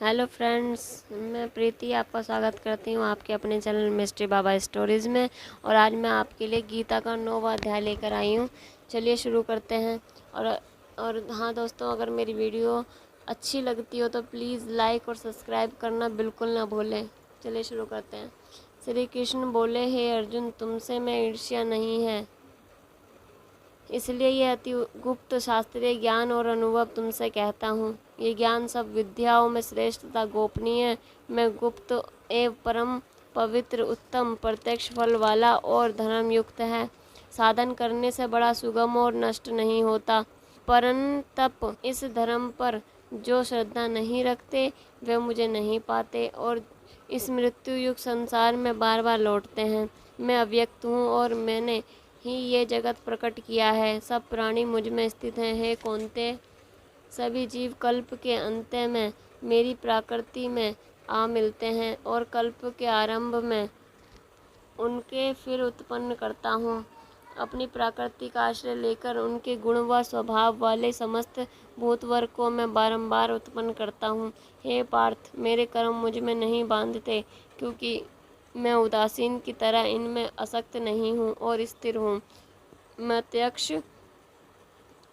Hello friends, मैं प्रीति आपका स्वागत करती हूँ आपके अपने चैनल मिस्ट्री बाबा स्टोरीज़ में। और आज मैं आपके लिए गीता का 9वां अध्याय लेकर आई हूँ। चलिए शुरू करते हैं। और हाँ दोस्तों, अगर मेरी वीडियो अच्छी लगती हो तो प्लीज़ लाइक और सब्सक्राइब करना बिल्कुल ना भूलें। चलिए शुरू करते हैं। श्री कृष्ण बोले, हे अर्जुन, तुमसे मैं ईर्ष्या नहीं है, इसलिए यह अति गुप्त शास्त्रीय ज्ञान और अनुभव तुमसे कहता हूँ। ये ज्ञान सब विद्याओं में श्रेष्ठ तथा गोपनीय मैं गुप्त एवं परम पवित्र, उत्तम, प्रत्यक्ष फल वाला और धर्मयुक्त है। साधन करने से बड़ा सुगम और नष्ट नहीं होता। परंतप इस धर्म पर जो श्रद्धा नहीं रखते वे मुझे नहीं पाते और इस मृत्यु युग संसार में बार बार लौटते हैं। मैं अव्यक्त हूँ और मैंने ही ये जगत प्रकट किया है। सब प्राणी मुझ में स्थित हैं। हे कौन्तेय, सभी जीव कल्प के अंत में मेरी प्रकृति में आ मिलते हैं और कल्प के आरंभ में उनके फिर उत्पन्न करता हूँ। अपनी प्रकृति का आश्रय लेकर उनके गुण व स्वभाव वाले समस्त भूतवर्ग को मैं बारंबार उत्पन्न करता हूँ। हे पार्थ, मेरे कर्म मुझ में नहीं बांधते, क्योंकि मैं उदासीन की तरह इनमें आसक्त नहीं हूँ और स्थिर हूँ। मैं प्रत्यक्ष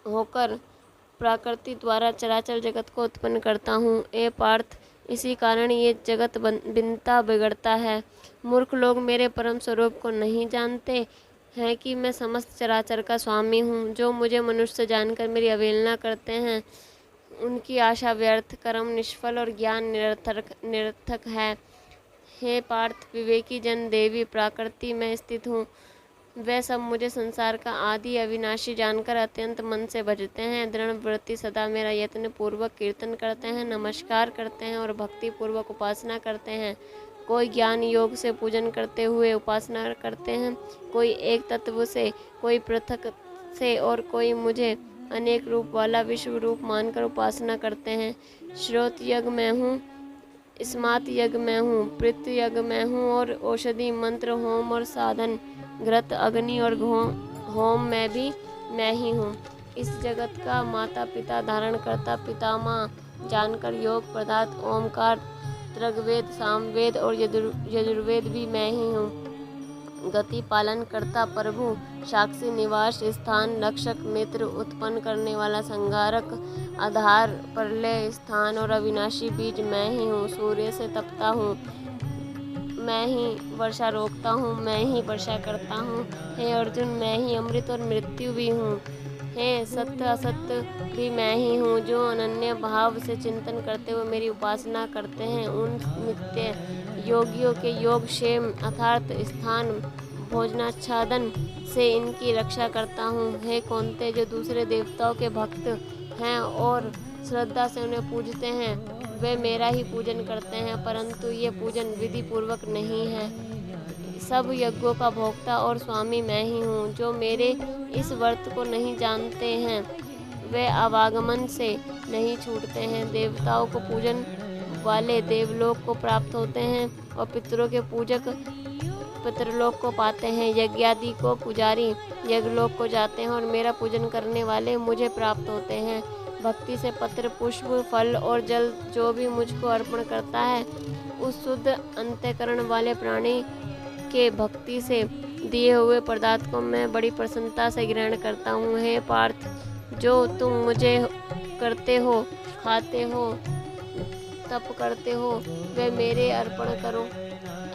होकर प्रकृति द्वारा चराचर जगत को उत्पन्न करता हूँ। ए पार्थ, इसी कारण ये जगत बिनता बिगड़ता है। मूर्ख लोग मेरे परम स्वरूप को नहीं जानते हैं कि मैं समस्त चराचर का स्वामी हूँ। जो मुझे मनुष्य जानकर मेरी अवहेलना करते हैं, उनकी आशा व्यर्थ, कर्म निष्फल और ज्ञान निरर्थक है। हे पार्थ, विवेकी जन देवी प्रकृति में स्थित हूँ। वे सब मुझे संसार का आदि अविनाशी जानकर अत्यंत मन से भजते हैं। दृढ़ वृत्ति सदा मेरा यत्न पूर्वक कीर्तन करते हैं, नमस्कार करते हैं और भक्ति पूर्वक उपासना करते हैं। कोई ज्ञान योग से पूजन करते हुए उपासना करते हैं, कोई एक तत्व से, कोई पृथक से और कोई मुझे अनेक रूप वाला विश्व रूप मानकर उपासना करते हैं। श्रोत यज्ञ मैं हूँ, स्मार्त यज्ञ मैं हूँ, पितृ यज्ञ मैं हूँ और औषधि मंत्र होम और साधन घृत अग्नि और होम में भी मैं ही हूँ। इस जगत का माता पिता धारण करता पितामह जानकर योग पदार्थ ओमकार, ऋग्वेद, सामवेद और यजुर्वेद भी मैं ही हूँ। गति पालन करता प्रभु, साक्षी, निवास स्थान, रक्षक, मित्र, उत्पन्न करने वाला, संहारक, आधार, प्रलय स्थान और अविनाशी बीज मैं ही हूँ। सूर्य से तपता हूँ, मैं ही वर्षा रोकता हूँ, मैं ही वर्षा करता हूँ। हे अर्जुन, मैं ही अमृत और मृत्यु भी हूँ। हे सत्य असत्य भी मैं ही हूँ। जो अनन्य भाव से चिंतन करते हुए मेरी उपासना करते हैं, उन नित्य योगियों के योग क्षेम अर्थात स्थान भोजनाच्छादन से इनकी रक्षा करता हूँ। हे कौन्तेय, जो दूसरे देवताओं के भक्त हैं और श्रद्धा से उन्हें पूजते हैं, वे मेरा ही पूजन करते हैं, परंतु ये पूजन विधि पूर्वक नहीं है। सब यज्ञों का भोक्ता और स्वामी मैं ही हूँ। जो मेरे इस व्रत को नहीं जानते हैं, वे आवागमन से नहीं छूटते हैं। देवताओं को पूजन वाले देवलोक को प्राप्त होते हैं और पितरों के पूजक पितरलोक को पाते हैं। यज्ञादि को पुजारी यज्ञलोक को जाते हैं और मेरा पूजन करने वाले मुझे प्राप्त होते हैं। भक्ति से पत्र, पुष्प, फल और जल जो भी मुझको अर्पण करता है, उस शुद्ध अंतःकरण वाले प्राणी के भक्ति से दिए हुए पदार्थ को मैं बड़ी प्रसन्नता से ग्रहण करता हूँ। हे पार्थ, जो तुम मुझे करते हो, खाते हो, तप करते हो, वे मेरे अर्पण करो।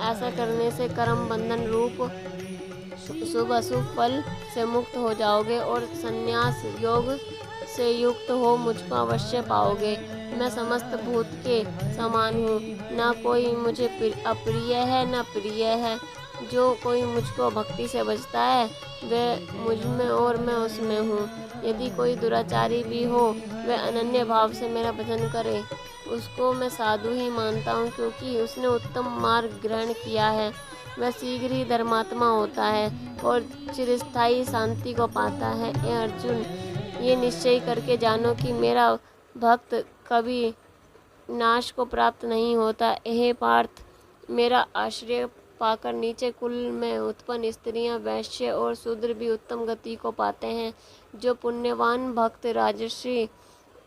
ऐसा करने से कर्म बंधन रूप शुभ अशुभ फल से मुक्त हो जाओगे और संन्यास योग से युक्त हो मुझको अवश्य पाओगे। मैं समस्त भूत के समान हूँ, ना कोई मुझे अप्रिय है न प्रिय है। जो कोई मुझको भक्ति से बचता है, वह मुझ में और मैं उसमें हूँ। यदि कोई दुराचारी भी हो, वह अनन्य भाव से मेरा भजन करे, उसको मैं साधु ही मानता हूँ, क्योंकि उसने उत्तम मार्ग ग्रहण किया है। वह शीघ्र ही धर्मात्मा होता है और चिरस्थायी शांति को पाता है। हे अर्जुन, ये निश्चय करके जानो कि मेरा भक्त कभी नाश को प्राप्त नहीं होता। हे पार्थ, मेरा आश्रय पाकर नीचे कुल में उत्पन्न स्त्रियां, वैश्य और शूद्र भी उत्तम गति को पाते हैं। जो पुण्यवान भक्त राजर्षि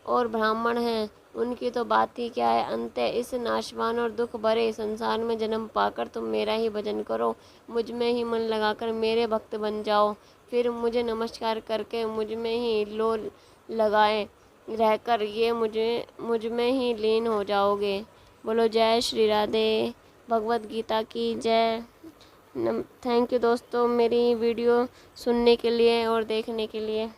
और ब्राह्मण हैं, उनकी तो बात ही क्या है। अंततः इस नाशवान और दुख भरे संसार में जन्म पाकर तुम मेरा ही भजन करो, मुझ में ही मन लगाकर मेरे भक्त बन जाओ, फिर मुझे नमस्कार करके मुझ में ही लो लगाए रहकर ये मुझ में ही लीन हो जाओगे। बोलो जय श्री राधे, भगवत गीता की जय। थैंक यू दोस्तों मेरी वीडियो सुनने के लिए और देखने के लिए।